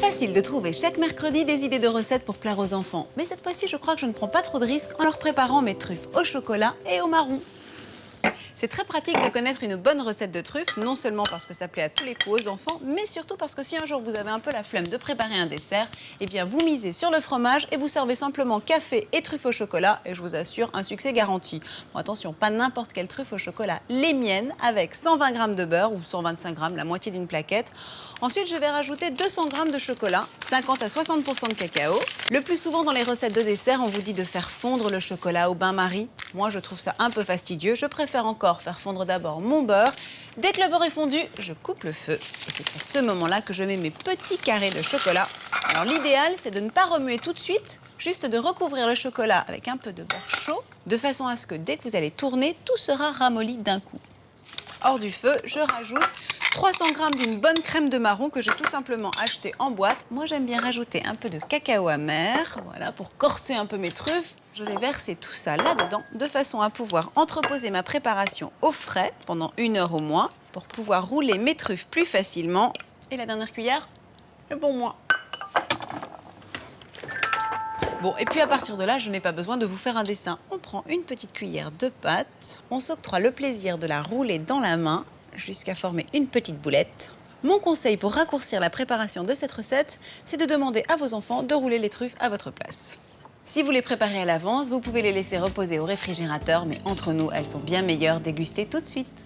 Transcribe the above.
facile de trouver chaque mercredi des idées de recettes pour plaire aux enfants. Mais cette fois-ci, je crois que je ne prends pas trop de risques en leur préparant mes truffes au chocolat et au marron. C'est très pratique de connaître une bonne recette de truffes, non seulement parce que ça plaît à tous les coups aux enfants, mais surtout parce que si un jour vous avez un peu la flemme de préparer un dessert, eh bien vous misez sur le fromage et vous servez simplement café et truffes au chocolat et je vous assure un succès garanti. Bon, attention, pas n'importe quelle truffe au chocolat, les miennes avec 120 g de beurre ou 125 g, la moitié d'une plaquette. Ensuite, je vais rajouter 200 g de chocolat, 50 à 60 % de cacao. Le plus souvent dans les recettes de dessert, on vous dit de faire fondre le chocolat au bain-marie. Moi, je trouve ça un peu fastidieux. Je préfère encore faire fondre d'abord mon beurre. Dès que le beurre est fondu, je coupe le feu. Et c'est à ce moment-là que je mets mes petits carrés de chocolat. Alors l'idéal, c'est de ne pas remuer tout de suite, juste de recouvrir le chocolat avec un peu de beurre chaud, de façon à ce que dès que vous allez tourner, tout sera ramolli d'un coup. Hors du feu, je rajoute 300 g d'une bonne crème de marron que j'ai tout simplement achetée en boîte. Moi, j'aime bien rajouter un peu de cacao amer, voilà, pour corser un peu mes truffes. Je vais verser tout ça là-dedans, de façon à pouvoir entreposer ma préparation au frais pendant 1 heure au moins, pour pouvoir rouler mes truffes plus facilement. Et la dernière cuillère, c'est pour moi. Bon, et puis à partir de là, je n'ai pas besoin de vous faire un dessin. On prend une petite cuillère de pâte, on s'octroie le plaisir de la rouler dans la main jusqu'à former une petite boulette. Mon conseil pour raccourcir la préparation de cette recette, c'est de demander à vos enfants de rouler les truffes à votre place. Si vous les préparez à l'avance, vous pouvez les laisser reposer au réfrigérateur, mais entre nous, elles sont bien meilleures dégustées tout de suite.